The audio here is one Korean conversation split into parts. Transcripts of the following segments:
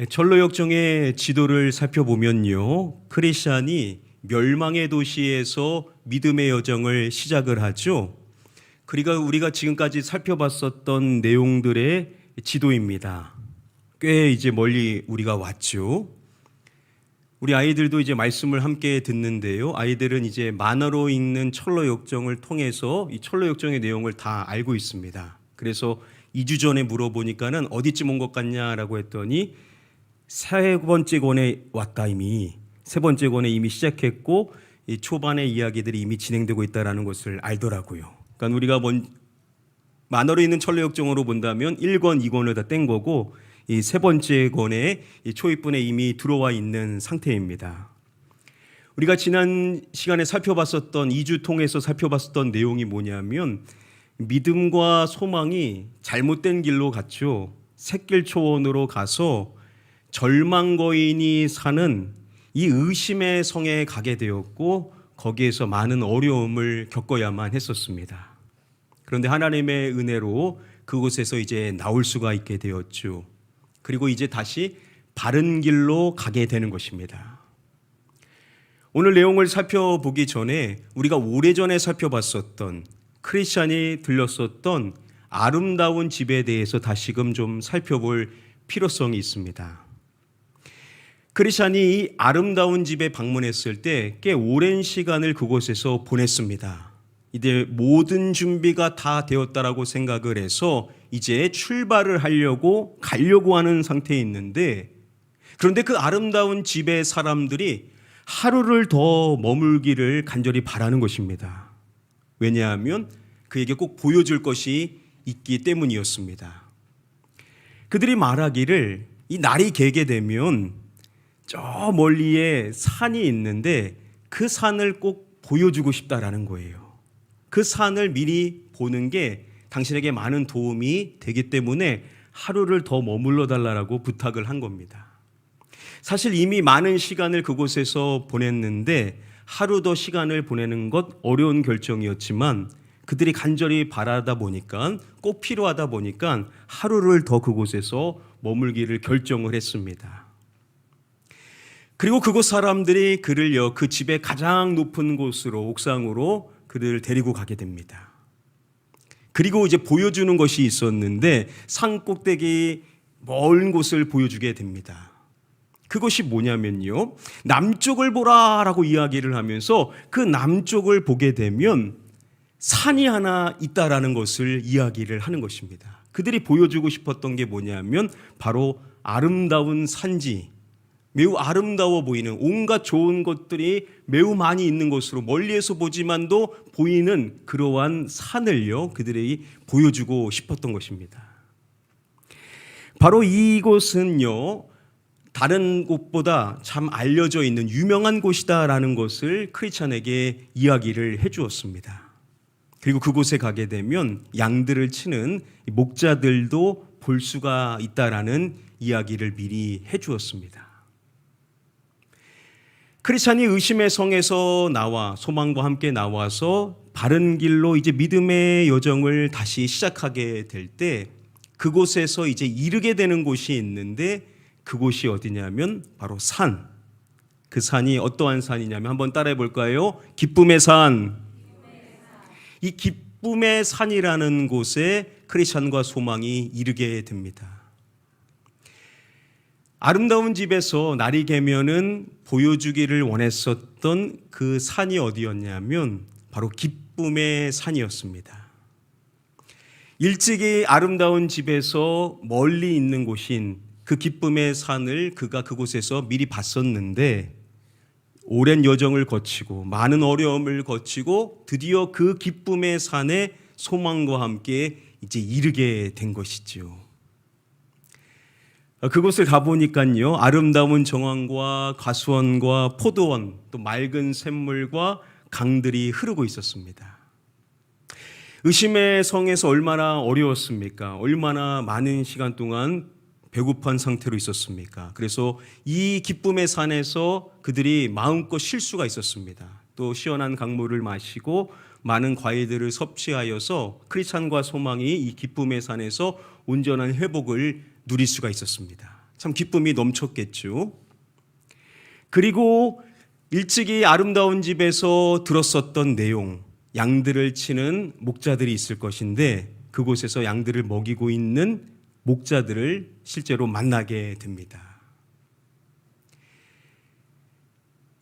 철로역정의 지도를 살펴보면요, 크리스찬이 멸망의 도시에서 믿음의 여정을 시작을 하죠. 그러니까 우리가 지금까지 살펴봤었던 내용들의 지도입니다. 꽤 이제 멀리 우리가 왔죠. 우리 아이들도 이제 말씀을 함께 듣는데요. 아이들은 이제 만화로 읽는 철로역정을 통해서 이 철로역정의 내용을 다 알고 있습니다. 그래서 2주 전에 물어보니까는 어디쯤 온 것 같냐라고 했더니 세 번째 권에 왔다, 이미 세 번째 권에 이미 시작했고 이 초반의 이야기들이 이미 진행되고 있다라는 것을 알더라고요. 그러니까 우리가 만화로 있는 철로역정으로 본다면 1권, 2권을 다 뗀 거고 이 세 번째 권에 이 초입분에 이미 들어와 있는 상태입니다. 우리가 지난 시간에 살펴봤었던 2주 통해서 살펴봤었던 내용이 뭐냐면 믿음과 소망이 잘못된 길로 갔죠. 샛길초원으로 가서 절망거인이 사는 이 의심의 성에 가게 되었고 거기에서 많은 어려움을 겪어야만 했었습니다. 그런데 하나님의 은혜로 그곳에서 이제 나올 수가 있게 되었죠. 그리고 이제 다시 바른 길로 가게 되는 것입니다. 오늘 내용을 살펴보기 전에 우리가 오래전에 살펴봤었던 크리스찬이 들렸었던 아름다운 집에 대해서 다시금 좀 살펴볼 필요성이 있습니다. 크리스찬이 이 아름다운 집에 방문했을 때 꽤 오랜 시간을 그곳에서 보냈습니다. 이제 모든 준비가 다 되었다라고 생각을 해서 이제 출발을 가려고 하는 상태에 있는데, 그런데 그 아름다운 집의 사람들이 하루를 더 머물기를 간절히 바라는 것입니다. 왜냐하면 그에게 꼭 보여줄 것이 있기 때문이었습니다. 그들이 말하기를 이 날이 개게 되면 저 멀리에 산이 있는데 그 산을 꼭 보여주고 싶다라는 거예요. 그 산을 미리 보는 게 당신에게 많은 도움이 되기 때문에 하루를 더 머물러 달라고 부탁을 한 겁니다. 사실 이미 많은 시간을 그곳에서 보냈는데 하루 더 시간을 보내는 것 어려운 결정이었지만 그들이 간절히 바라다 보니까 꼭 필요하다 보니까 하루를 더 그곳에서 머물기를 결정을 했습니다. 그리고 그곳 사람들이 그를요, 그 집의 가장 높은 곳으로, 옥상으로 그를 데리고 가게 됩니다. 그리고 이제 보여주는 것이 있었는데 산 꼭대기 먼 곳을 보여주게 됩니다. 그것이 뭐냐면요, 남쪽을 보라라고 이야기를 하면서 그 남쪽을 보게 되면 산이 하나 있다라는 것을 이야기를 하는 것입니다. 그들이 보여주고 싶었던 게 뭐냐면 바로 아름다운 산지, 매우 아름다워 보이는 온갖 좋은 것들이 매우 많이 있는 곳으로 멀리에서 보지만도 보이는 그러한 산을요, 그들이 보여주고 싶었던 것입니다. 바로 이곳은요, 다른 곳보다 참 알려져 있는 유명한 곳이다라는 것을 크리스찬에게 이야기를 해주었습니다. 그리고 그곳에 가게 되면 양들을 치는 목자들도 볼 수가 있다라는 이야기를 미리 해주었습니다. 크리스찬이 의심의 성에서 나와 소망과 함께 나와서 바른 길로 이제 믿음의 여정을 다시 시작하게 될 때 그곳에서 이제 이르게 되는 곳이 있는데 그곳이 어디냐면 바로 산. 그 산이 어떠한 산이냐면 한번 따라해 볼까요? 기쁨의 산. 이 기쁨의 산이라는 곳에 크리스찬과 소망이 이르게 됩니다. 아름다운 집에서 날이 개면은 보여주기를 원했었던 그 산이 어디였냐면 바로 기쁨의 산이었습니다. 일찍이 아름다운 집에서 멀리 있는 곳인 그 기쁨의 산을 그가 그곳에서 미리 봤었는데 오랜 여정을 거치고 많은 어려움을 거치고 드디어 그 기쁨의 산에 소망과 함께 이제 이르게 된 것이죠. 그곳을 가보니까요, 아름다운 정원과 과수원과 포도원, 또 맑은 샘물과 강들이 흐르고 있었습니다. 의심의 성에서 얼마나 어려웠습니까? 얼마나 많은 시간 동안 배고픈 상태로 있었습니까? 그래서 이 기쁨의 산에서 그들이 마음껏 쉴 수가 있었습니다. 또 시원한 강물을 마시고 많은 과일들을 섭취하여서 크리스찬과 소망이 이 기쁨의 산에서 온전한 회복을 누릴 수가 있었습니다. 참 기쁨이 넘쳤겠죠. 그리고 일찍이 아름다운 집에서 들었었던 내용, 양들을 치는 목자들이 있을 것인데 그곳에서 양들을 먹이고 있는 목자들을 실제로 만나게 됩니다.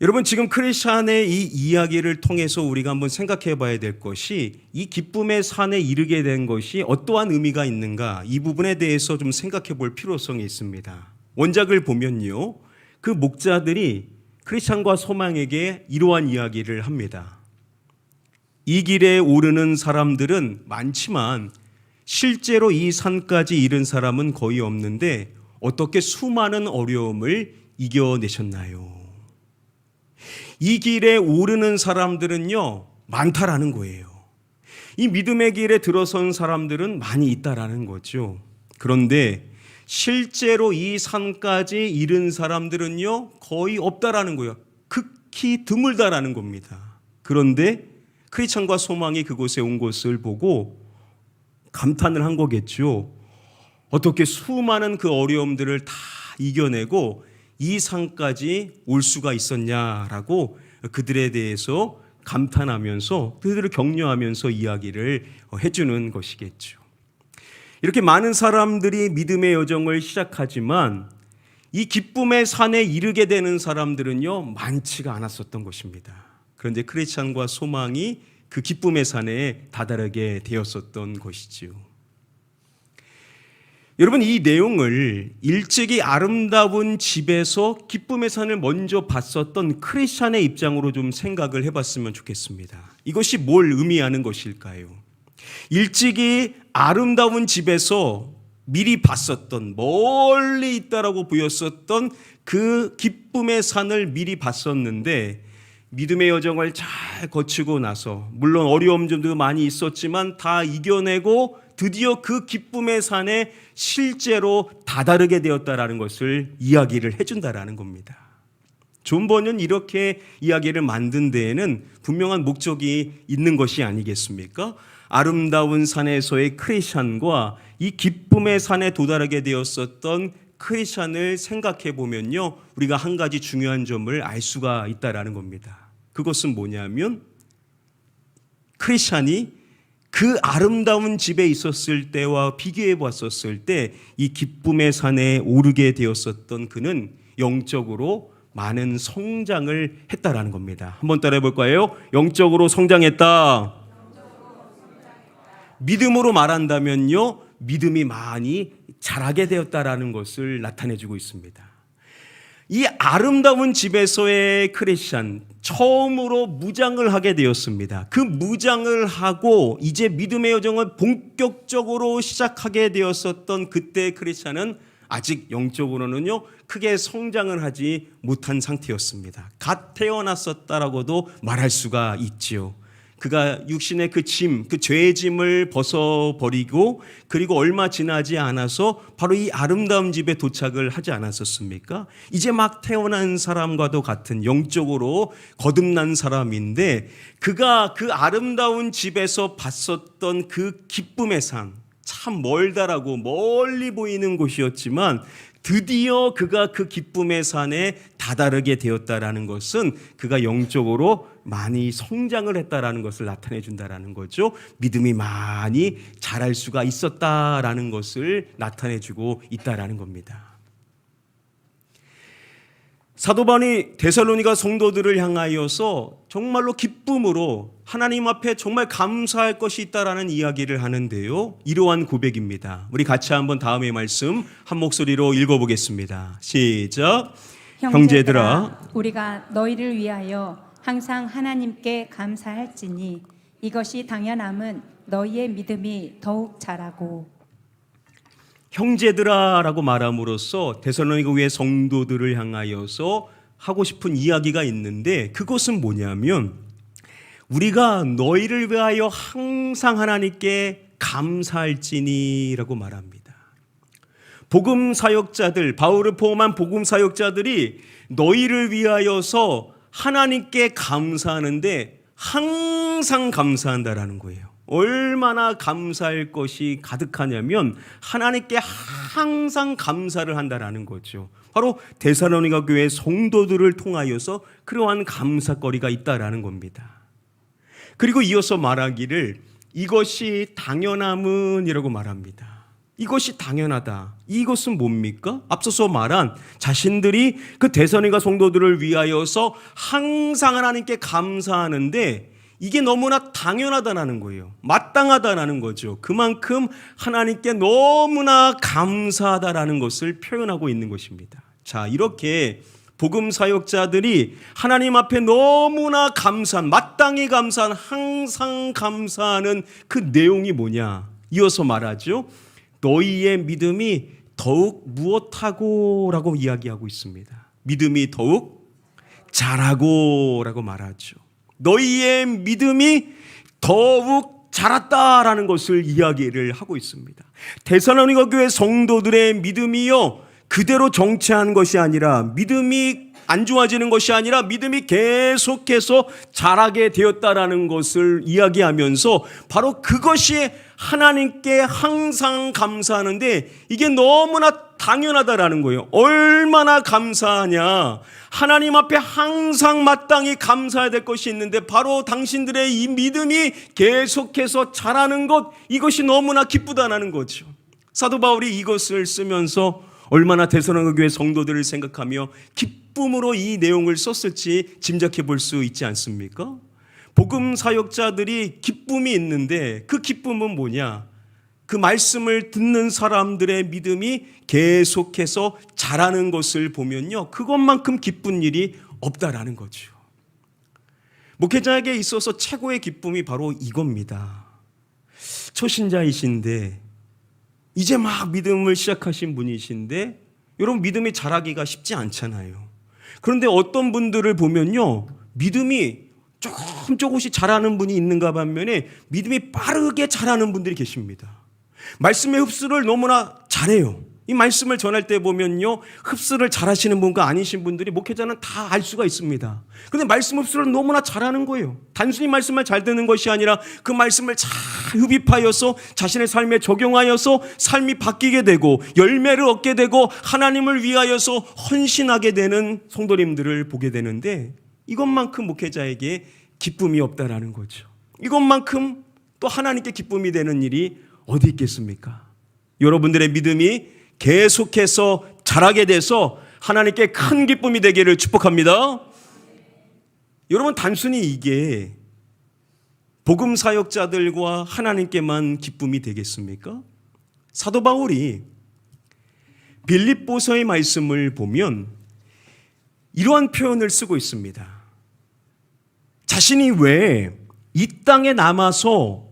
여러분, 지금 크리스찬의 이 이야기를 통해서 우리가 한번 생각해 봐야 될 것이, 이 기쁨의 산에 이르게 된 것이 어떠한 의미가 있는가, 이 부분에 대해서 좀 생각해 볼 필요성이 있습니다. 원작을 보면요, 그 목자들이 크리스찬과 소망에게 이러한 이야기를 합니다. 이 길에 오르는 사람들은 많지만 실제로 이 산까지 이른 사람은 거의 없는데 어떻게 수많은 어려움을 이겨내셨나요? 이 길에 오르는 사람들은요, 많다라는 거예요. 이 믿음의 길에 들어선 사람들은 많이 있다라는 거죠. 그런데 실제로 이 산까지 이른 사람들은요, 거의 없다라는 거예요. 극히 드물다라는 겁니다. 그런데 크리스찬과 소망이 그곳에 온 것을 보고 감탄을 한 거겠죠. 어떻게 수많은 그 어려움들을 다 이겨내고 이 산까지 올 수가 있었냐라고 그들에 대해서 감탄하면서 그들을 격려하면서 이야기를 해주는 것이겠죠. 이렇게 많은 사람들이 믿음의 여정을 시작하지만 이 기쁨의 산에 이르게 되는 사람들은요, 많지가 않았었던 것입니다. 그런데 크리스찬과 소망이 그 기쁨의 산에 다다르게 되었었던 것이지요. 여러분, 이 내용을 일찍이 아름다운 집에서 기쁨의 산을 먼저 봤었던 크리스찬의 입장으로 좀 생각을 해봤으면 좋겠습니다. 이것이 뭘 의미하는 것일까요? 일찍이 아름다운 집에서 미리 봤었던, 멀리 있다라고 보였었던 그 기쁨의 산을 미리 봤었는데 믿음의 여정을 잘 거치고 나서, 물론 어려움 점도 많이 있었지만 다 이겨내고 드디어 그 기쁨의 산에 실제로 다다르게 되었다라는 것을 이야기를 해준다라는 겁니다. 존 번은 이렇게 이야기를 만든 데에는 분명한 목적이 있는 것이 아니겠습니까? 아름다운 산에서의 크리스찬과 이 기쁨의 산에 도달하게 되었었던 크리스찬을 생각해 보면요, 우리가 한 가지 중요한 점을 알 수가 있다라는 겁니다. 그것은 뭐냐면 크리스찬이 그 아름다운 집에 있었을 때와 비교해 봤었을 때 이 기쁨의 산에 오르게 되었었던 그는 영적으로 많은 성장을 했다라는 겁니다. 한번 따라해 볼까요? 영적으로 성장했다. 믿음으로 말한다면요, 믿음이 많이 자라게 되었다라는 것을 나타내주고 있습니다. 이 아름다운 집에서의 크리스찬, 처음으로 무장을 하게 되었습니다. 그 무장을 하고 이제 믿음의 여정을 본격적으로 시작하게 되었었던 그때 크리스찬은 아직 영적으로는요, 크게 성장을 하지 못한 상태였습니다. 갓 태어났었다라고도 말할 수가 있지요. 그가 육신의 그 짐, 그 죄의 짐을 벗어버리고 그리고 얼마 지나지 않아서 바로 이 아름다운 집에 도착을 하지 않았었습니까? 이제 막 태어난 사람과도 같은 영적으로 거듭난 사람인데 그가 그 아름다운 집에서 봤었던 그 기쁨의 산, 참 멀다라고 멀리 보이는 곳이었지만 드디어 그가 그 기쁨의 산에 다다르게 되었다라는 것은 그가 영적으로 많이 성장을 했다라는 것을 나타내 준다라는 거죠. 믿음이 많이 자랄 수가 있었다라는 것을 나타내 주고 있다라는 겁니다. 사도 바울이 데살로니가 성도들을 향하여서 정말로 기쁨으로 하나님 앞에 정말 감사할 것이 있다라는 이야기를 하는데요, 이러한 고백입니다. 우리 같이 한번 다음의 말씀 한 목소리로 읽어보겠습니다. 시작. 형제들아, 우리가 너희를 위하여 항상 하나님께 감사할지니 이것이 당연함은 너희의 믿음이 더욱 자라고. 형제들아라고 말함으로써 데살로니가 교회 성도들을 향하여서 하고 싶은 이야기가 있는데 그것은 뭐냐면 우리가 너희를 위하여 항상 하나님께 감사할지니라고 말합니다. 복음 사역자들, 바울을 포함한 복음 사역자들이 너희를 위하여서 하나님께 감사하는데 항상 감사한다라는 거예요. 얼마나 감사할 것이 가득하냐면 하나님께 항상 감사를 한다라는 거죠. 바로 데살로니가 교회 성도들을 통하여서 그러한 감사거리가 있다라는 겁니다. 그리고 이어서 말하기를 이것이 당연함은이라고 말합니다. 이것이 당연하다. 이것은 뭡니까? 앞서서 말한 자신들이 그 데살로니가 성도들을 위하여서 항상 하나님께 감사하는데 이게 너무나 당연하다는 거예요. 마땅하다는 거죠. 그만큼 하나님께 너무나 감사하다라는 것을 표현하고 있는 것입니다. 자, 이렇게 복음 사역자들이 하나님 앞에 너무나 감사한, 마땅히 감사한, 항상 감사하는 그 내용이 뭐냐? 이어서 말하죠. 너희의 믿음이 더욱 무엇하고 라고 이야기하고 있습니다. 믿음이 더욱 자라고 라고 말하죠. 너희의 믿음이 더욱 자랐다라는 것을 이야기를 하고 있습니다. 데살로니가 교회 성도들의 믿음이요 그대로 정체한 것이 아니라 믿음이 안 좋아지는 것이 아니라 믿음이 계속해서 자라게 되었다라는 것을 이야기하면서 바로 그것이 하나님께 항상 감사하는데 이게 너무나 당연하다라는 거예요. 얼마나 감사하냐. 하나님 앞에 항상 마땅히 감사해야 될 것이 있는데 바로 당신들의 이 믿음이 계속해서 자라는 것, 이것이 너무나 기쁘다는 거죠. 사도 바울이 이것을 쓰면서 얼마나 데살로니가 교회 성도들을 생각하며 기쁨으로 이 내용을 썼을지 짐작해 볼 수 있지 않습니까? 복음 사역자들이 기쁨이 있는데 그 기쁨은 뭐냐? 그 말씀을 듣는 사람들의 믿음이 계속해서 자라는 것을 보면요, 그것만큼 기쁜 일이 없다라는 거죠. 목회자에게 있어서 최고의 기쁨이 바로 이겁니다. 초신자이신데 이제 막 믿음을 시작하신 분이신데 여러분 믿음이 자라기가 쉽지 않잖아요. 그런데 어떤 분들을 보면요, 믿음이 조금씩 자라는 분이 있는가 반면에 믿음이 빠르게 자라는 분들이 계십니다. 말씀의 흡수를 너무나 잘해요. 이 말씀을 전할 때 보면요, 흡수를 잘하시는 분과 아니신 분들이 목회자는 다 알 수가 있습니다. 그런데 말씀 흡수를 너무나 잘하는 거예요. 단순히 말씀을 잘 듣는 것이 아니라 그 말씀을 잘 흡입하여서 자신의 삶에 적용하여서 삶이 바뀌게 되고 열매를 얻게 되고 하나님을 위하여서 헌신하게 되는 성도님들을 보게 되는데 이것만큼 목회자에게 기쁨이 없다라는 거죠. 이것만큼 또 하나님께 기쁨이 되는 일이 어디 있겠습니까? 여러분들의 믿음이 계속해서 자라게 돼서 하나님께 큰 기쁨이 되기를 축복합니다. 여러분, 단순히 이게 복음 사역자들과 하나님께만 기쁨이 되겠습니까? 사도 바울이 빌립보서의 말씀을 보면 이러한 표현을 쓰고 있습니다. 자신이 왜 이 땅에 남아서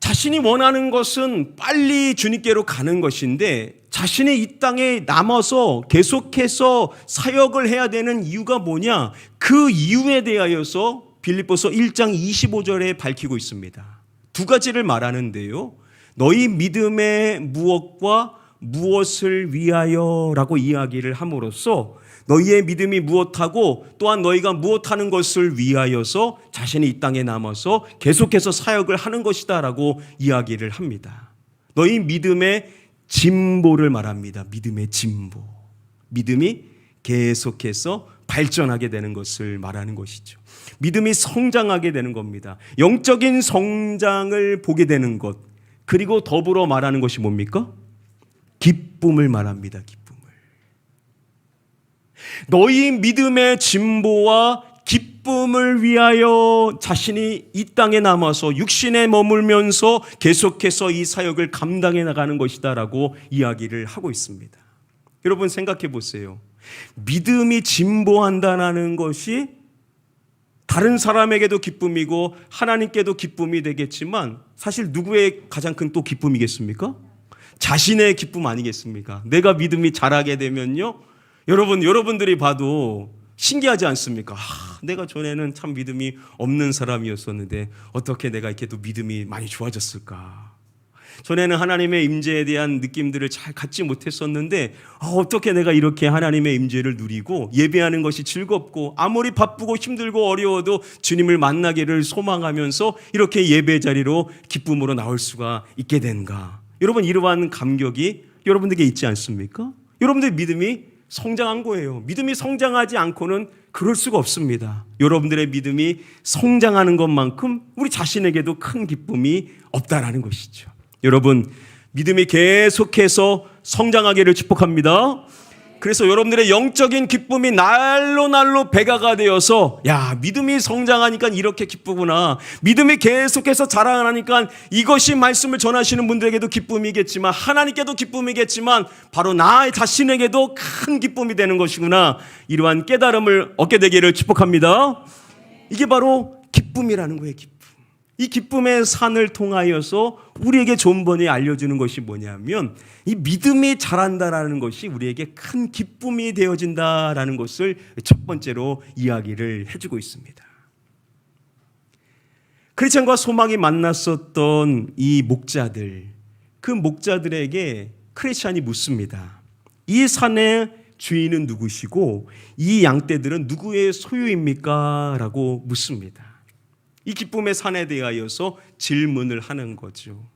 자신이 원하는 것은 빨리 주님께로 가는 것인데 자신이 이 땅에 남아서 계속해서 사역을 해야 되는 이유가 뭐냐? 그 이유에 대하여서 빌립보서 1장 25절에 밝히고 있습니다. 두 가지를 말하는데요. 너희 믿음의 무엇과 무엇을 위하여라고 이야기를 함으로써 너희의 믿음이 무엇하고 또한 너희가 무엇하는 것을 위하여서 자신이 이 땅에 남아서 계속해서 사역을 하는 것이다라고 이야기를 합니다. 너희 믿음의 진보를 말합니다. 믿음의 진보. 믿음이 계속해서 발전하게 되는 것을 말하는 것이죠. 믿음이 성장하게 되는 겁니다. 영적인 성장을 보게 되는 것. 그리고 더불어 말하는 것이 뭡니까? 기쁨을 말합니다. 기쁨을. 너희 믿음의 진보와 기쁨을 위하여 자신이 이 땅에 남아서 육신에 머물면서 계속해서 이 사역을 감당해 나가는 것이다라고 이야기를 하고 있습니다. 여러분 생각해 보세요. 믿음이 진보한다는 것이 다른 사람에게도 기쁨이고 하나님께도 기쁨이 되겠지만 사실 누구의 가장 큰 또 기쁨이겠습니까? 자신의 기쁨 아니겠습니까? 내가 믿음이 자라게 되면요, 여러분들이 봐도 신기하지 않습니까? 내가 전에는 참 믿음이 없는 사람이었었는데 어떻게 내가 이렇게 또 믿음이 많이 좋아졌을까? 전에는 하나님의 임재에 대한 느낌들을 잘 갖지 못했었는데 어떻게 내가 이렇게 하나님의 임재를 누리고 예배하는 것이 즐겁고 아무리 바쁘고 힘들고 어려워도 주님을 만나기를 소망하면서 이렇게 예배 자리로 기쁨으로 나올 수가 있게 된가. 여러분, 이러한 감격이 여러분들에게 있지 않습니까? 여러분들 믿음이 성장한 거예요. 믿음이 성장하지 않고는 그럴 수가 없습니다. 여러분들의 믿음이 성장하는 것만큼 우리 자신에게도 큰 기쁨이 없다라는 것이죠. 여러분, 믿음이 계속해서 성장하기를 축복합니다. 그래서 여러분들의 영적인 기쁨이 날로 배가가 되어서 믿음이 성장하니까 이렇게 기쁘구나. 믿음이 계속해서 자라나니까 이것이 말씀을 전하시는 분들에게도 기쁨이겠지만 하나님께도 기쁨이겠지만 바로 나 자신에게도 큰 기쁨이 되는 것이구나. 이러한 깨달음을 얻게 되기를 축복합니다. 이게 바로 기쁨이라는 거예요. 기쁨. 이 기쁨의 산을 통하여서 우리에게 존번이 알려주는 것이 뭐냐면 이 믿음이 자란다라는 것이 우리에게 큰 기쁨이 되어진다라는 것을 첫 번째로 이야기를 해주고 있습니다. 크리스천과 소망이 만났었던 이 목자들, 그 목자들에게 크리스천이 묻습니다. 이 산의 주인은 누구시고 이 양떼들은 누구의 소유입니까? 라고 묻습니다. 이 기쁨의 산에 대하여서 질문을 하는 거죠.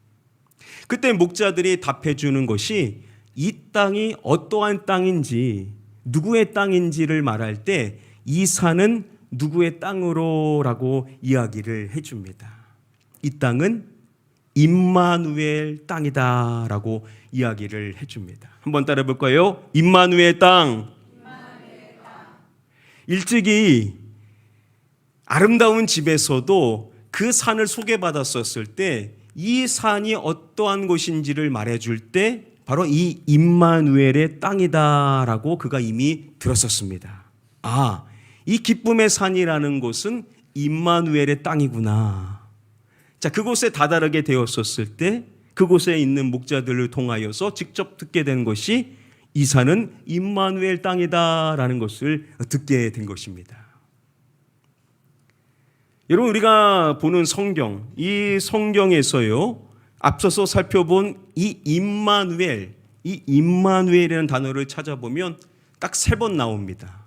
그때 목자들이 답해 주는 것이 이 땅이 어떠한 땅인지 누구의 땅인지를 말할 때 이 산은 누구의 땅으로라고 이야기를 해줍니다. 이 땅은 임마누엘 땅이다라고 이야기를 해줍니다. 한번 따라해 볼까요? 임마누엘 땅. 일찍이 아름다운 집에서도 그 산을 소개받았었을 때 이 산이 어떠한 곳인지를 말해줄 때 바로 이 임마누엘의 땅이다라고 그가 이미 들었었습니다. 이 기쁨의 산이라는 곳은 임마누엘의 땅이구나. 자, 그곳에 다다르게 되었었을 때 그곳에 있는 목자들을 통하여서 직접 듣게 된 것이 이 산은 임마누엘 땅이다라는 것을 듣게 된 것입니다. 여러분, 우리가 보는 성경, 이 성경에서요, 앞서서 살펴본 이 임마누엘이라는 단어를 찾아보면 딱 3번 나옵니다.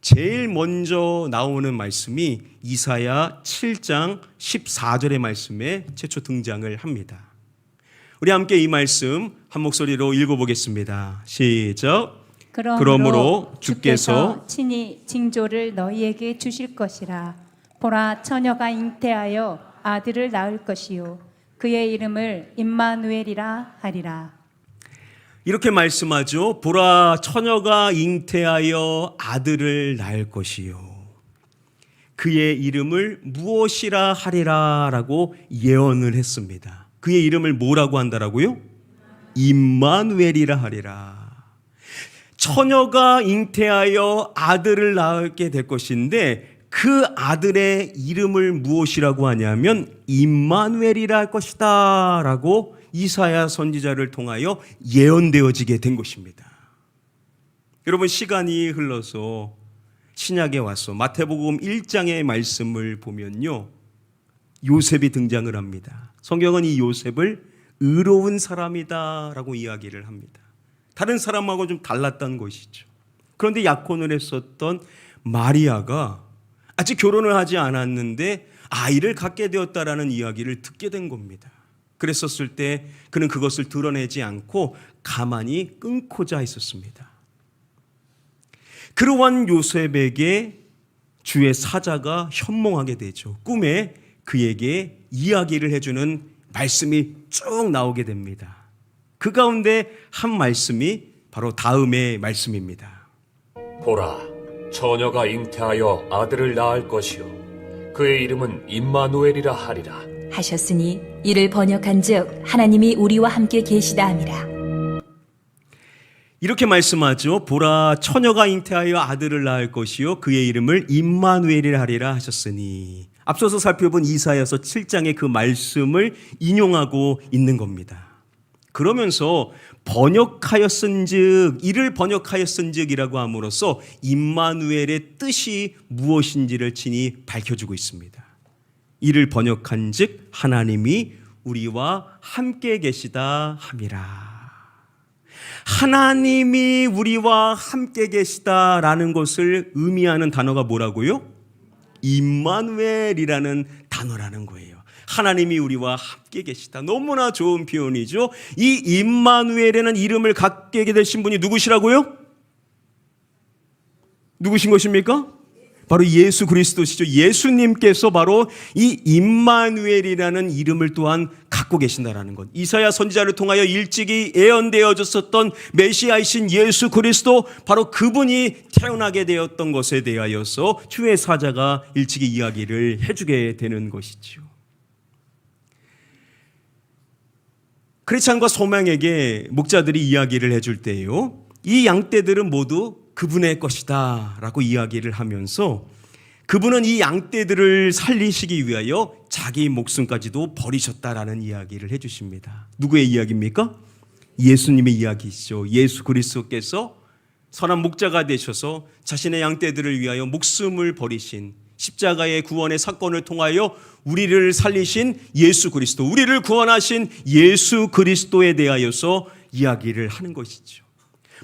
제일 먼저 나오는 말씀이 이사야 7장 14절의 말씀에 최초 등장을 합니다. 우리 함께 이 말씀 한 목소리로 읽어보겠습니다. 시작. 그러므로 주께서 친히 징조를 너희에게 주실 것이라. 보라, 처녀가 잉태하여 아들을 낳을 것이요 그의 이름을 임마누엘이라 하리라. 이렇게 말씀하죠. 보라, 처녀가 잉태하여 아들을 낳을 것이요 그의 이름을 무엇이라 하리라 라고 예언을 했습니다. 그의 이름을 뭐라고 한다라고요? 임마누엘이라 하리라. 처녀가 잉태하여 아들을 낳게 될 것인데 그 아들의 이름을 무엇이라고 하냐면 임마누엘이라 할 것이다 라고 이사야 선지자를 통하여 예언되어지게 된 것입니다. 여러분, 시간이 흘러서 신약에 와서 마태복음 1장의 말씀을 보면요, 요셉이 등장을 합니다. 성경은 이 요셉을 의로운 사람이다 라고 이야기를 합니다. 다른 사람하고 좀 달랐던 것이죠. 그런데 약혼을 했었던 마리아가 아직 결혼을 하지 않았는데 아이를 갖게 되었다라는 이야기를 듣게 된 겁니다. 그랬었을 때 그는 그것을 드러내지 않고 가만히 끊고자 했었습니다. 그러한 요셉에게 주의 사자가 현몽하게 되죠. 꿈에 그에게 이야기를 해주는 말씀이 쭉 나오게 됩니다. 그 가운데 한 말씀이 바로 다음의 말씀입니다. 보라, 처녀가 잉태하여 아들을 낳을 것이요 그의 이름은 임마누엘이라 하리라 하셨으니 이를 번역한즉 하나님이 우리와 함께 계시다 함이라. 이렇게 말씀하죠. 보라, 처녀가 잉태하여 아들을 낳을 것이요 그의 이름을 임마누엘이라 하리라 하셨으니, 앞서서 살펴본 이사야서 7장의 그 말씀을 인용하고 있는 겁니다. 그러면서 번역하였은즉, 이를 번역하였은즉이라고 함으로써 임마누엘의 뜻이 무엇인지를 친히 밝혀주고 있습니다. 이를 번역한즉 하나님이 우리와 함께 계시다 함이라. 하나님이 우리와 함께 계시다라는 것을 의미하는 단어가 뭐라고요? 임마누엘이라는 단어라는 거예요. 하나님이 우리와 함께 계시다. 너무나 좋은 표현이죠. 이 임마누엘이라는 이름을 갖게 되신 분이 누구시라고요? 누구신 것입니까? 바로 예수 그리스도시죠. 예수님께서 바로 이 임마누엘이라는 이름을 또한 갖고 계신다라는 것. 이사야 선지자를 통하여 일찍이 예언되어졌었던 메시아이신 예수 그리스도, 바로 그분이 태어나게 되었던 것에 대하여서 주의 사자가 일찍이 이야기를 해주게 되는 것이죠. 크리스찬과 소망에게 목자들이 이야기를 해줄 때요, 이 양떼들은 모두 그분의 것이다 라고 이야기를 하면서 그분은 이 양떼들을 살리시기 위하여 자기 목숨까지도 버리셨다라는 이야기를 해주십니다. 누구의 이야기입니까? 예수님의 이야기이죠. 예수 그리스도께서 선한 목자가 되셔서 자신의 양떼들을 위하여 목숨을 버리신, 십자가의 구원의 사건을 통하여 우리를 살리신 예수 그리스도, 우리를 구원하신 예수 그리스도에 대하여서 이야기를 하는 것이죠.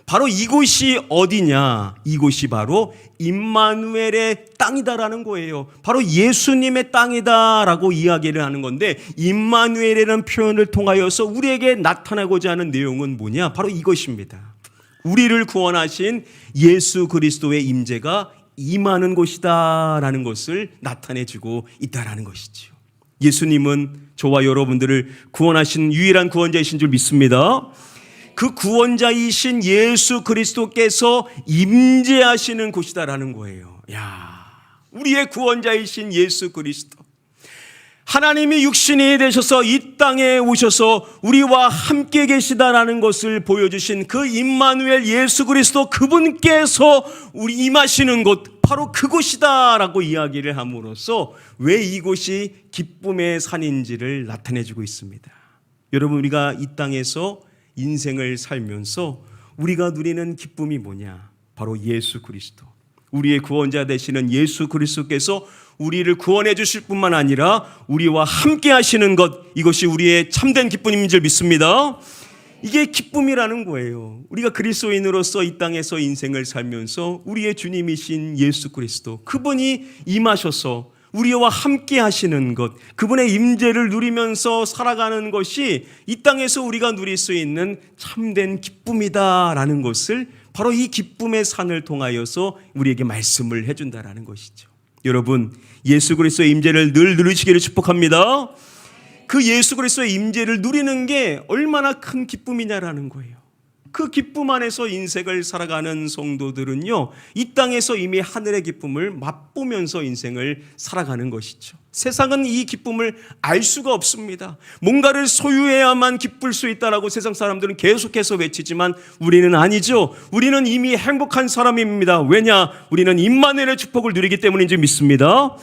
바로 이곳이 어디냐? 이곳이 바로 임마누엘의 땅이다라는 거예요. 바로 예수님의 땅이다라고 이야기를 하는 건데, 임마누엘이라는 표현을 통하여서 우리에게 나타나고자 하는 내용은 뭐냐? 바로 이것입니다. 우리를 구원하신 예수 그리스도의 임재가 임하는 곳이다라는 것을 나타내주고 있다라는 것이죠. 예수님은 저와 여러분들을 구원하신 유일한 구원자이신 줄 믿습니다. 그 구원자이신 예수 그리스도께서 임재하시는 곳이다라는 거예요. 야, 우리의 구원자이신 예수 그리스도, 하나님이 육신이 되셔서 이 땅에 오셔서 우리와 함께 계시다라는 것을 보여주신 그 임마누엘 예수 그리스도, 그분께서 우리 임하시는 곳, 바로 그곳이다라고 이야기를 함으로써 왜 이곳이 기쁨의 산인지를 나타내주고 있습니다. 여러분, 우리가 이 땅에서 인생을 살면서 우리가 누리는 기쁨이 뭐냐? 바로 예수 그리스도, 우리의 구원자 되시는 예수 그리스도께서 우리를 구원해 주실 뿐만 아니라 우리와 함께 하시는 것, 이것이 우리의 참된 기쁨인 줄 믿습니다. 이게 기쁨이라는 거예요. 우리가 그리스도인으로서 이 땅에서 인생을 살면서 우리의 주님이신 예수 그리스도, 그분이 임하셔서 우리와 함께 하시는 것, 그분의 임재를 누리면서 살아가는 것이 이 땅에서 우리가 누릴 수 있는 참된 기쁨이다라는 것을 바로 이 기쁨의 산을 통하여서 우리에게 말씀을 해준다라는 것이죠. 여러분, 예수 그리스도의 임재를 늘 누리시기를 축복합니다. 그 예수 그리스도의 임재를 누리는 게 얼마나 큰 기쁨이냐라는 거예요. 그 기쁨 안에서 인생을 살아가는 성도들은요, 이 땅에서 이미 하늘의 기쁨을 맛보면서 인생을 살아가는 것이죠. 세상은 이 기쁨을 알 수가 없습니다. 뭔가를 소유해야만 기쁠 수 있다라고 세상 사람들은 계속해서 외치지만 우리는 아니죠. 우리는 이미 행복한 사람입니다. 왜냐? 우리는 임마누엘의 축복을 누리기 때문인지 믿습니다.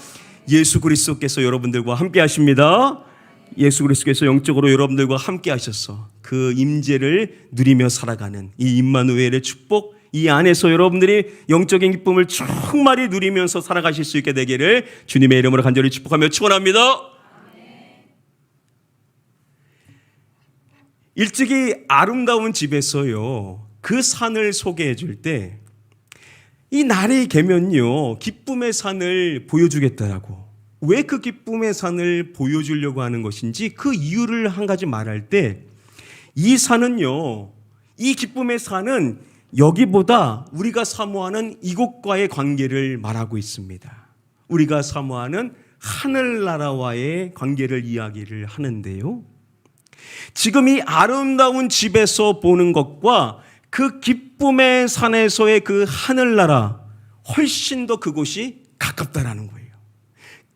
예수 그리스도께서 여러분들과 함께 하십니다. 예수 그리스도께서 영적으로 여러분들과 함께 하셔서 그 임재를 누리며 살아가는 이 임마누엘의 축복, 이 안에서 여러분들이 영적인 기쁨을 충만히 누리면서 살아가실 수 있게 되기를 주님의 이름으로 간절히 축복하며 축원합니다. 일찍이 아름다운 집에서요, 그 산을 소개해 줄 때 이 날이 개면요, 기쁨의 산을 보여주겠다라고, 왜 그 기쁨의 산을 보여주려고 하는 것인지 그 이유를 한 가지 말할 때, 이 산은요, 이 기쁨의 산은 여기보다 우리가 사모하는 이곳과의 관계를 말하고 있습니다. 우리가 사모하는 하늘나라와의 관계를 이야기를 하는데요, 지금 이 아름다운 집에서 보는 것과 그 기쁨의 산에서의 그 하늘나라, 훨씬 더 그곳이 가깝다라는 거예요.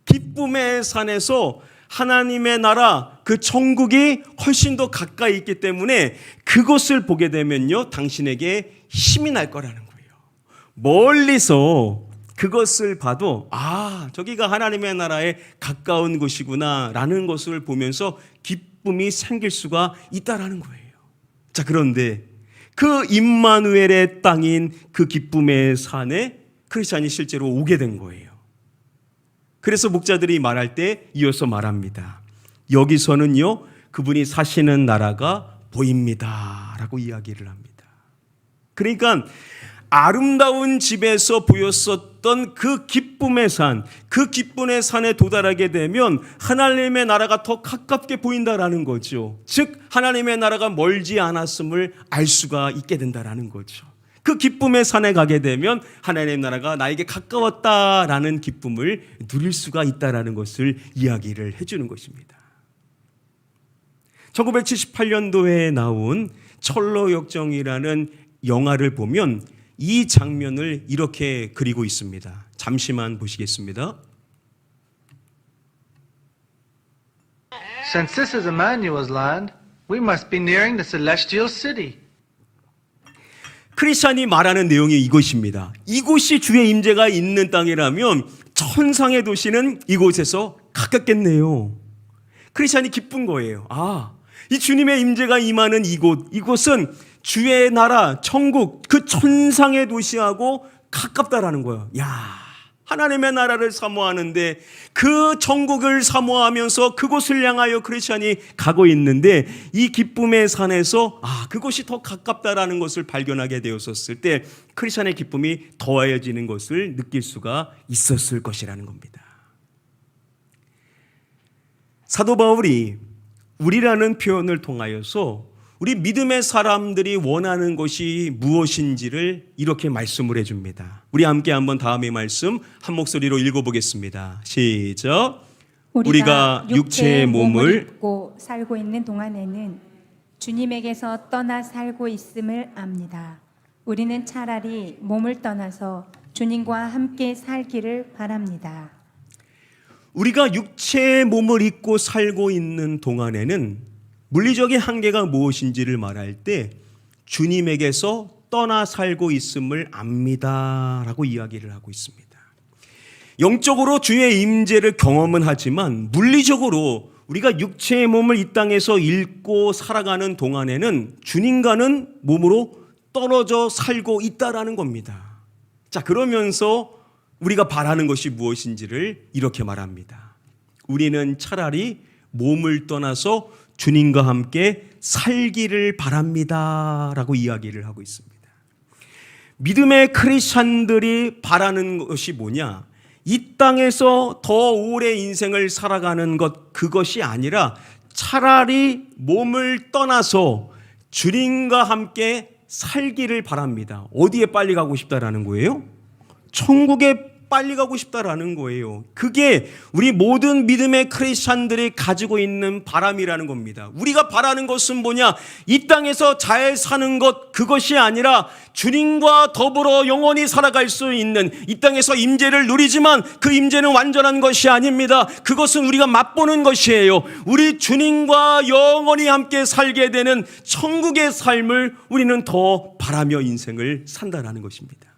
기쁨의 산에서 하나님의 나라, 그 천국이 훨씬 더 가까이 있기 때문에 그것을 보게 되면요, 당신에게 힘이 날 거라는 거예요. 멀리서 그것을 봐도 저기가 하나님의 나라에 가까운 곳이구나 라는 것을 보면서 기쁨이 생길 수가 있다라는 거예요. 자, 그런데 그 임마누엘의 땅인 그 기쁨의 산에 크리스찬이 실제로 오게 된 거예요. 그래서 목자들이 말할 때 이어서 말합니다. 여기서는요, 그분이 사시는 나라가 보입니다 라고 이야기를 합니다. 그러니까 아름다운 집에서 보였었던 그 기쁨의 산, 그 기쁨의 산에 도달하게 되면 하나님의 나라가 더 가깝게 보인다라는 거죠. 즉 하나님의 나라가 멀지 않았음을 알 수가 있게 된다라는 거죠. 그 기쁨의 산에 가게 되면 하나님의 나라가 나에게 가까웠다라는 기쁨을 누릴 수가 있다라는 것을 이야기를 해주는 것입니다. 1978년도에 나온 철로역정이라는 영화를 보면 이 장면을 이렇게 그리고 있습니다. 잠시만 보시겠습니다. Since this is Emmanuel's land, we must be nearing the celestial city. 크리스찬이 말하는 내용이 이것입니다. 이곳이 주의 임재가 있는 땅이라면 천상의 도시는 이곳에서 가깝겠네요. 크리스찬이 기쁜 거예요. 이 주님의 임재가 임하는 이곳은 주의 나라, 천국, 그 천상의 도시하고 가깝다라는 거예요. 하나님의 나라를 사모하는데 그 천국을 사모하면서 그곳을 향하여 크리스찬이 가고 있는데 이 기쁨의 산에서 그곳이 더 가깝다라는 것을 발견하게 되었을 때 크리스찬의 기쁨이 더하여지는 것을 느낄 수가 있었을 것이라는 겁니다. 사도 바울이 우리라는 표현을 통하여서 우리 믿음의 사람들이 원하는 것이 무엇인지를 이렇게 말씀을 해줍니다. 우리 함께 한번 다음의 말씀 한 목소리로 읽어보겠습니다. 시작. 우리가 육체의 몸을 입고 살고 있는 동안에는 주님에게서 떠나 살고 있음을 압니다. 우리는 차라리 몸을 떠나서 주님과 함께 살기를 바랍니다. 우리가 육체의 몸을 입고 살고 있는 동안에는 물리적인 한계가 무엇인지를 말할 때 주님에게서 떠나 살고 있음을 압니다 라고 이야기를 하고 있습니다. 영적으로 주의 임재를 경험은 하지만 물리적으로 우리가 육체의 몸을 이 땅에서 입고 살아가는 동안에는 주님과는 몸으로 떨어져 살고 있다라는 겁니다. 자, 그러면서 우리가 바라는 것이 무엇인지를 이렇게 말합니다. 우리는 차라리 몸을 떠나서 주님과 함께 살기를 바랍니다 라고 이야기를 하고 있습니다. 믿음의 크리스찬들이 바라는 것이 뭐냐? 이 땅에서 더 오래 인생을 살아가는 것, 그것이 아니라 차라리 몸을 떠나서 주님과 함께 살기를 바랍니다. 어디에 빨리 가고 싶다라는 거예요? 천국에 빨리 가고 싶다라는 거예요. 그게 우리 모든 믿음의 크리스찬들이 가지고 있는 바람이라는 겁니다. 우리가 바라는 것은 뭐냐? 이 땅에서 잘 사는 것, 그것이 아니라 주님과 더불어 영원히 살아갈 수 있는, 이 땅에서 임재를 누리지만 그 임재는 완전한 것이 아닙니다. 그것은 우리가 맛보는 것이에요. 우리 주님과 영원히 함께 살게 되는 천국의 삶을 우리는 더 바라며 인생을 산다는 것입니다.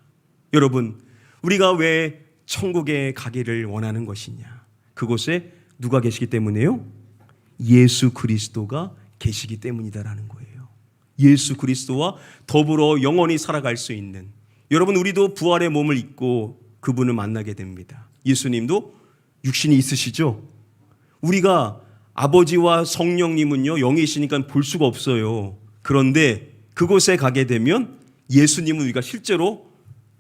여러분, 우리가 왜 천국에 가기를 원하는 것이냐? 그곳에 누가 계시기 때문에요? 예수 그리스도가 계시기 때문이다라는 거예요. 예수 그리스도와 더불어 영원히 살아갈 수 있는, 여러분, 우리도 부활의 몸을 입고 그분을 만나게 됩니다. 예수님도 육신이 있으시죠? 우리가 아버지와 성령님은요, 영이시니까 볼 수가 없어요. 그런데 그곳에 가게 되면 예수님은 우리가 실제로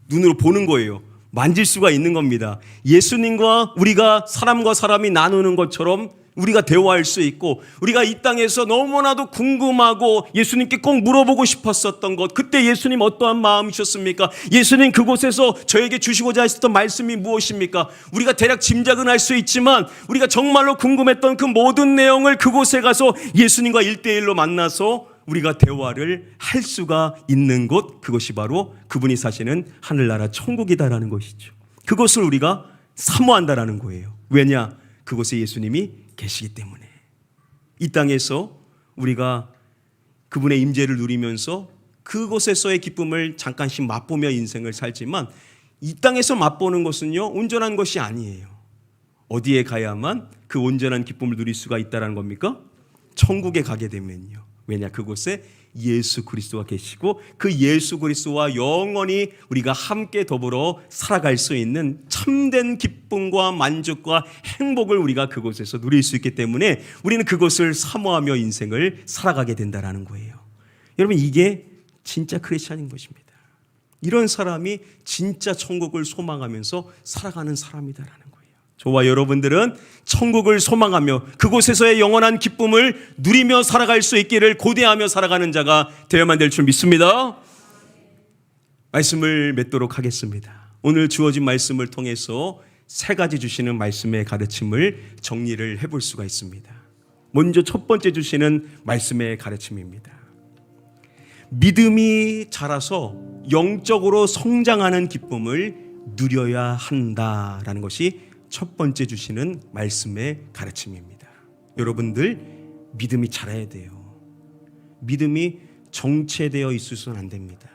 눈으로 보는 거예요. 만질 수가 있는 겁니다. 예수님과 우리가 사람과 사람이 나누는 것처럼 우리가 대화할 수 있고, 우리가 이 땅에서 너무나도 궁금하고 예수님께 꼭 물어보고 싶었었던 것, 그때 예수님 어떠한 마음이셨습니까? 예수님 그곳에서 저에게 주시고자 하셨던 말씀이 무엇입니까? 우리가 대략 짐작은 할 수 있지만 우리가 정말로 궁금했던 그 모든 내용을 그곳에 가서 예수님과 1대1로 만나서 우리가 대화를 할 수가 있는 곳, 그것이 바로 그분이 사시는 하늘나라 천국이다라는 것이죠. 그것을 우리가 사모한다라는 거예요. 왜냐? 그곳에 예수님이 계시기 때문에. 이 땅에서 우리가 그분의 임재를 누리면서 그곳에서의 기쁨을 잠깐씩 맛보며 인생을 살지만 이 땅에서 맛보는 것은요, 온전한 것이 아니에요. 어디에 가야만 그 온전한 기쁨을 누릴 수가 있다는 겁니까? 천국에 가게 되면요. 왜냐? 그곳에 예수 그리스도가 계시고 그 예수 그리스도와 영원히 우리가 함께 더불어 살아갈 수 있는 참된 기쁨과 만족과 행복을 우리가 그곳에서 누릴 수 있기 때문에 우리는 그것을 사모하며 인생을 살아가게 된다는 거예요. 여러분, 이게 진짜 크리스찬인 것입니다. 이런 사람이 진짜 천국을 소망하면서 살아가는 사람이다라는 거예요. 저와 여러분들은 천국을 소망하며 그곳에서의 영원한 기쁨을 누리며 살아갈 수 있기를 고대하며 살아가는 자가 되어야만 될 줄 믿습니다. 말씀을 맺도록 하겠습니다. 오늘 주어진 말씀을 통해서 세 가지 주시는 말씀의 가르침을 정리를 해볼 수가 있습니다. 먼저 첫 번째 주시는 말씀의 가르침입니다. 믿음이 자라서 영적으로 성장하는 기쁨을 누려야 한다라는 것이 첫 번째 주시는 말씀의 가르침입니다. 여러분들, 믿음이 자라야 돼요. 믿음이 정체되어 있어서는 안 됩니다.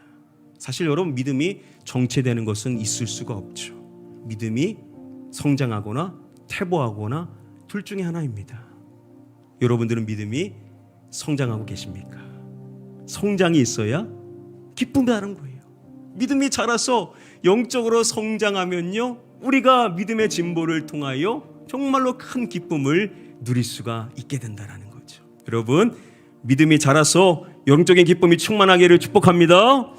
사실 여러분, 믿음이 정체되는 것은 있을 수가 없죠. 믿음이 성장하거나 퇴보하거나 둘 중에 하나입니다. 여러분들은 믿음이 성장하고 계십니까? 성장이 있어야 기쁨이라는 거예요. 믿음이 자라서 영적으로 성장하면요, 우리가 믿음의 진보를 통하여 정말로 큰 기쁨을 누릴 수가 있게 된다는 거죠. 여러분, 믿음이 자라서 영적인 기쁨이 충만하기를 축복합니다.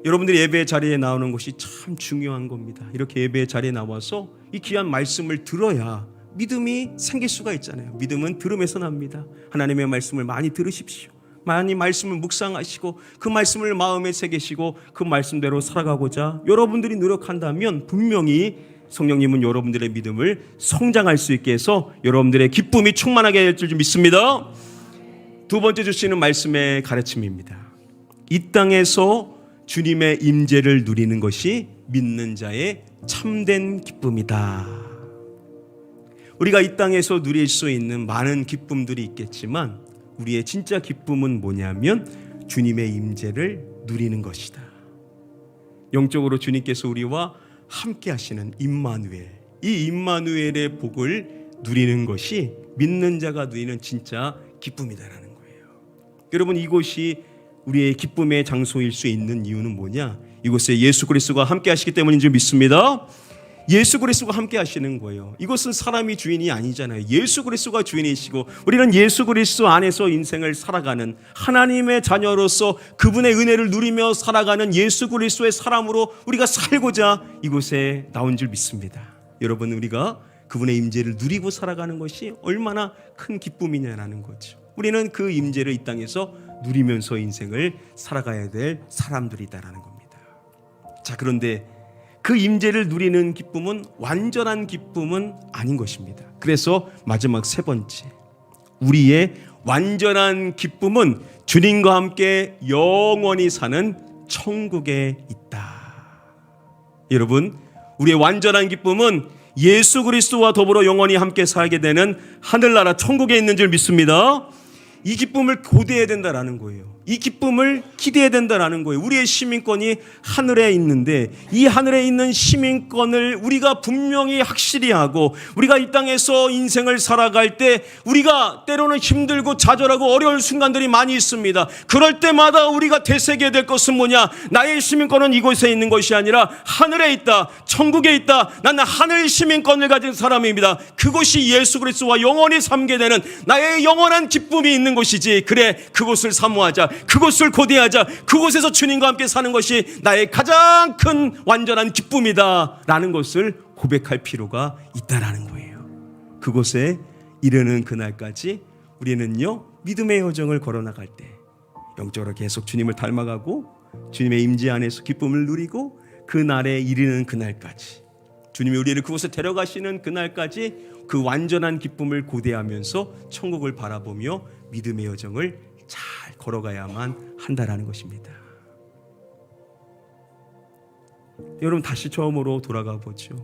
여러분들이 예배 자리에 나오는 것이 참 중요한 겁니다. 이렇게 예배 자리에 나와서 이 귀한 말씀을 들어야 믿음이 생길 수가 있잖아요. 믿음은 들음에서 납니다. 하나님의 말씀을 많이 들으십시오. 많이 말씀을 묵상하시고 그 말씀을 마음에 새기시고 그 말씀대로 살아가고자 여러분들이 노력한다면 분명히 성령님은 여러분들의 믿음을 성장할 수 있게 해서 여러분들의 기쁨이 충만하게 될 줄 믿습니다. 두 번째 주시는 말씀의 가르침입니다. 이 땅에서 주님의 임재를 누리는 것이 믿는 자의 참된 기쁨이다. 우리가 이 땅에서 누릴 수 있는 많은 기쁨들이 있겠지만 우리의 진짜 기쁨은 뭐냐면 주님의 임재를 누리는 것이다. 영적으로 주님께서 우리와 함께 하시는 임마누엘, 이 임마누엘의 복을 누리는 것이 믿는 자가 누리는 진짜 기쁨이다라는 거예요. 여러분, 이곳이 우리의 기쁨의 장소일 수 있는 이유는 뭐냐? 이곳에 예수 그리스도가 함께 하시기 때문인 줄 믿습니다. 예수 그리스도가 함께 하시는 거예요. 이것은 사람이 주인이 아니잖아요. 예수 그리스도가 주인이시고 우리는 예수 그리스도 안에서 인생을 살아가는 하나님의 자녀로서 그분의 은혜를 누리며 살아가는 예수 그리스도의 사람으로 우리가 살고자 이곳에 나온 줄 믿습니다. 여러분, 우리가 그분의 임재를 누리고 살아가는 것이 얼마나 큰 기쁨이냐라는 거죠. 우리는 그 임재를 이 땅에서 누리면서 인생을 살아가야 될 사람들이다라는 겁니다. 자, 그런데 그 임재를 누리는 기쁨은 완전한 기쁨은 아닌 것입니다. 그래서 마지막 세 번째, 우리의 완전한 기쁨은 주님과 함께 영원히 사는 천국에 있다. 여러분, 우리의 완전한 기쁨은 예수 그리스도와 더불어 영원히 함께 살게 되는 하늘나라 천국에 있는 줄 믿습니다. 이 기쁨을 고대해야 된다라는 거예요. 이 기쁨을 기대해야 된다라는 거예요. 우리의 시민권이 하늘에 있는데 이 하늘에 있는 시민권을 우리가 분명히 확실히 하고 우리가 이 땅에서 인생을 살아갈 때 우리가 때로는 힘들고 좌절하고 어려운 순간들이 많이 있습니다. 그럴 때마다 우리가 되새겨야 될 것은 뭐냐? 나의 시민권은 이곳에 있는 것이 아니라 하늘에 있다. 천국에 있다. 나는 하늘 시민권을 가진 사람입니다. 그것이 예수 그리스도와 영원히 삼게 되는 나의 영원한 기쁨이 있는 것이지. 그래, 그곳을 사모하자. 그곳을 고대하자. 그곳에서 주님과 함께 사는 것이 나의 가장 큰 완전한 기쁨이다 라는 것을 고백할 필요가 있다라는 거예요. 그곳에 이르는 그날까지 우리는요, 믿음의 여정을 걸어나갈 때 영적으로 계속 주님을 닮아가고 주님의 임재 안에서 기쁨을 누리고 그날에 이르는 그날까지, 주님이 우리를 그곳에 데려가시는 그날까지 그 완전한 기쁨을 고대하면서 천국을 바라보며 믿음의 여정을 잘 걸어가야만 한다라는 것입니다. 여러분, 다시 처음으로 돌아가 보죠.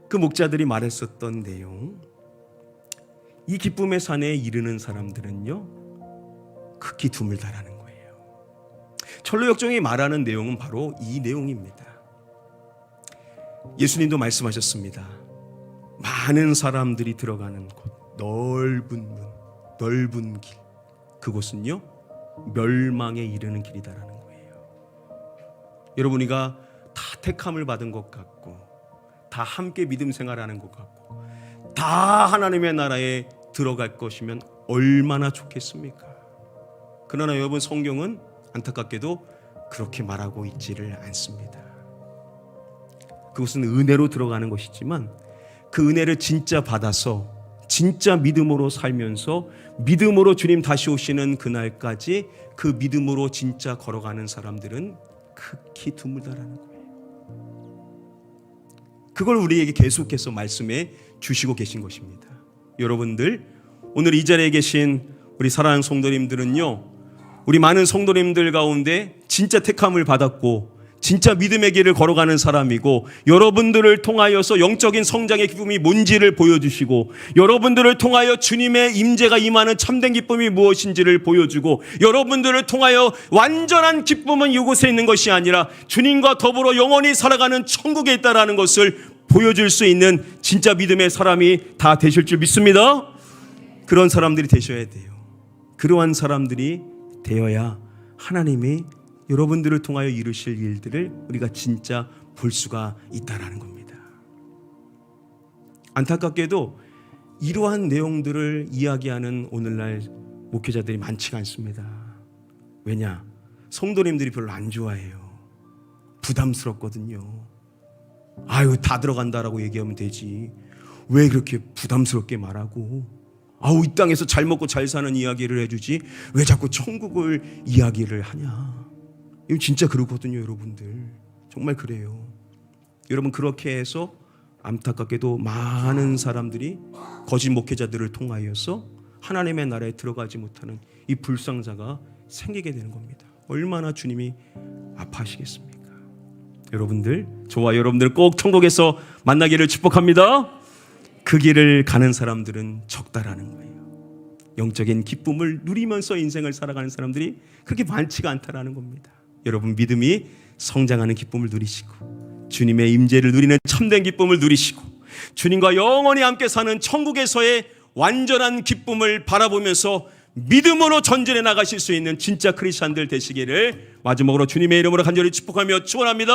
그 목자들이 말했었던 내용, 이 기쁨의 산에 이르는 사람들은요 극히 드물다라는 거예요. 철로역정이 말하는 내용은 바로 이 내용입니다. 예수님도 말씀하셨습니다. 많은 사람들이 들어가는 곳, 넓은 문, 넓은 길, 그곳은요 멸망에 이르는 길이다라는 거예요. 여러분, 우리가 다 택함을 받은 것 같고 다 함께 믿음 생활하는 것 같고 다 하나님의 나라에 들어갈 것이면 얼마나 좋겠습니까? 그러나 여러분, 성경은 안타깝게도 그렇게 말하고 있지를 않습니다. 그것은 은혜로 들어가는 것이지만 그 은혜를 진짜 받아서 진짜 믿음으로 살면서 믿음으로 주님 다시 오시는 그날까지 그 믿음으로 진짜 걸어가는 사람들은 극히 드물다라는 거예요. 그걸 우리에게 계속해서 말씀해 주시고 계신 것입니다. 여러분들, 오늘 이 자리에 계신 우리 사랑하는 성도님들은요, 우리 많은 성도님들 가운데 진짜 택함을 받았고 진짜 믿음의 길을 걸어가는 사람이고, 여러분들을 통하여서 영적인 성장의 기쁨이 뭔지를 보여주시고, 여러분들을 통하여 주님의 임재가 임하는 참된 기쁨이 무엇인지를 보여주고, 여러분들을 통하여 완전한 기쁨은 이곳에 있는 것이 아니라 주님과 더불어 영원히 살아가는 천국에 있다라는 것을 보여줄 수 있는 진짜 믿음의 사람이 다 되실 줄 믿습니다. 그런 사람들이 되셔야 돼요. 그러한 사람들이 되어야 하나님이 여러분들을 통하여 이루실 일들을 우리가 진짜 볼 수가 있다라는 겁니다. 안타깝게도 이러한 내용들을 이야기하는 오늘날 목회자들이 많지가 않습니다. 왜냐? 성도님들이 별로 안 좋아해요. 부담스럽거든요. 아유, 다 들어간다라고 얘기하면 되지, 왜 그렇게 부담스럽게 말하고, 아우, 이 땅에서 잘 먹고 잘 사는 이야기를 해주지 왜 자꾸 천국을 이야기를 하냐. 이거 진짜 그렇거든요. 여러분들 정말 그래요. 여러분, 그렇게 해서 안타깝게도 많은 사람들이 거짓 목회자들을 통하여서 하나님의 나라에 들어가지 못하는 이 불상자가 생기게 되는 겁니다. 얼마나 주님이 아파하시겠습니까? 여러분들, 저와 여러분들 꼭 천국에서 만나기를 축복합니다. 그 길을 가는 사람들은 적다라는 거예요. 영적인 기쁨을 누리면서 인생을 살아가는 사람들이 그렇게 많지가 않다라는 겁니다. 여러분, 믿음이 성장하는 기쁨을 누리시고 주님의 임재를 누리는 참된 기쁨을 누리시고 주님과 영원히 함께 사는 천국에서의 완전한 기쁨을 바라보면서 믿음으로 전진해 나가실 수 있는 진짜 크리스찬들 되시기를 마지막으로 주님의 이름으로 간절히 축복하며 축원합니다.